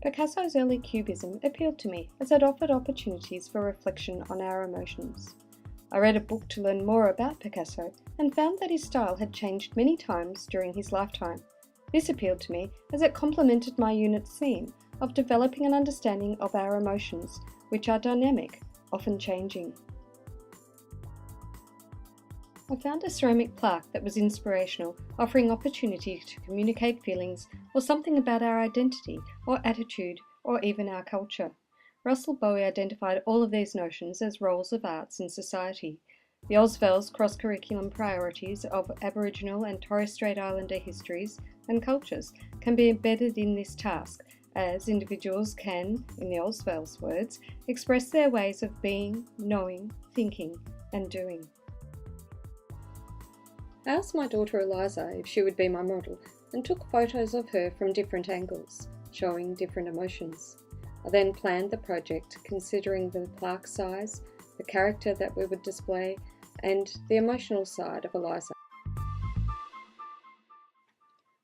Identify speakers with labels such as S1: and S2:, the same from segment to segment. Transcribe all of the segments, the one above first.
S1: Picasso's early Cubism appealed to me as it offered opportunities for reflection on our emotions. I read a book to learn more about Picasso and found that his style had changed many times during his lifetime. This appealed to me as it complemented my unit's theme of developing an understanding of our emotions, which are dynamic, often changing. I found a ceramic plaque that was inspirational, offering opportunity to communicate feelings or something about our identity or attitude or even our culture. Russell Bowie identified all of these notions as roles of arts in society. The Auswell's cross-curriculum priorities of Aboriginal and Torres Strait Islander histories and cultures can be embedded in this task, as individuals can, in the Auswell's words, express their ways of being, knowing, thinking, and doing. I asked my daughter Eliza if she would be my model and took photos of her from different angles, showing different emotions. I then planned the project considering the plaque size, the character that we would display, and the emotional side of Eliza.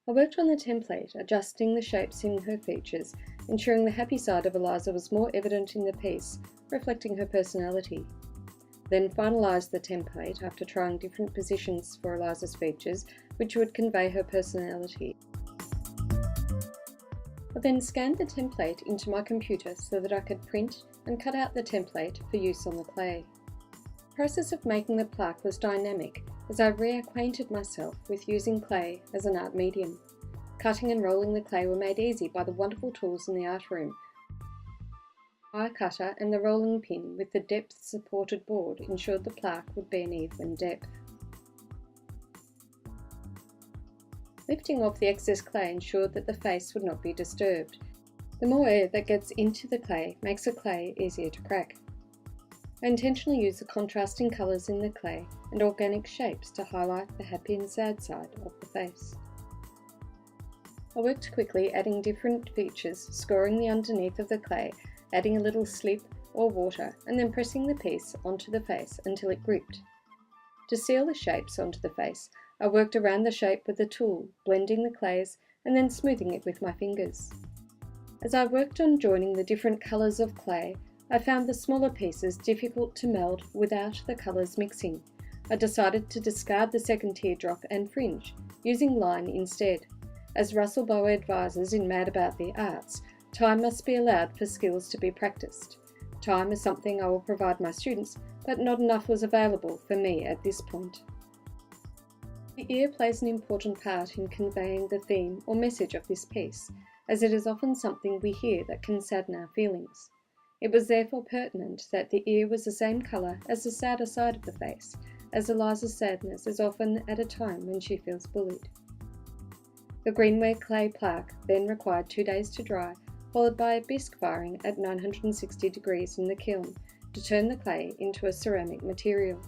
S1: I worked on the template, adjusting the shapes in her features, ensuring the happy side of Eliza was more evident in the piece, reflecting her personality. Then finalised the template after trying different positions for Eliza's features, which would convey her personality. I then scanned the template into my computer so that I could print and cut out the template for use on the clay. The process of making the plaque was dynamic as I reacquainted myself with using clay as an art medium. Cutting and rolling the clay were made easy by the wonderful tools in the art room. The wire cutter and the rolling pin with the depth-supported board ensured the plaque would be an even depth. Lifting off the excess clay ensured that the face would not be disturbed. The more air that gets into the clay makes the clay easier to crack. I intentionally used the contrasting colours in the clay and organic shapes to highlight the happy and sad side of the face. I worked quickly, adding different features, scoring the underneath of the clay, adding a little slip or water, and then pressing the piece onto the face until it gripped. To seal the shapes onto the face, I worked around the shape with a tool, blending the clays and then smoothing it with my fingers. As I worked on joining the different colours of clay, I found the smaller pieces difficult to meld without the colours mixing. I decided to discard the second teardrop and fringe, using line instead. As Russell Bowie advises in Mad About the Arts, time must be allowed for skills to be practiced. Time is something I will provide my students, but not enough was available for me at this point. The ear plays an important part in conveying the theme or message of this piece, as it is often something we hear that can sadden our feelings. It was therefore pertinent that the ear was the same colour as the sadder side of the face, as Eliza's sadness is often at a time when she feels bullied. The greenware clay plaque then required 2 days to dry, followed by a bisque firing at 960 degrees in the kiln to turn the clay into a ceramic material.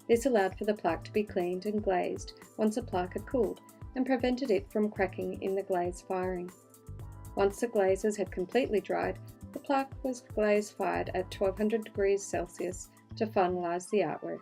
S1: This allowed for the plaque to be cleaned and glazed once the plaque had cooled and prevented it from cracking in the glaze firing. Once the glazes had completely dried, the plaque was glaze fired at 1200 degrees Celsius to finalise the artwork.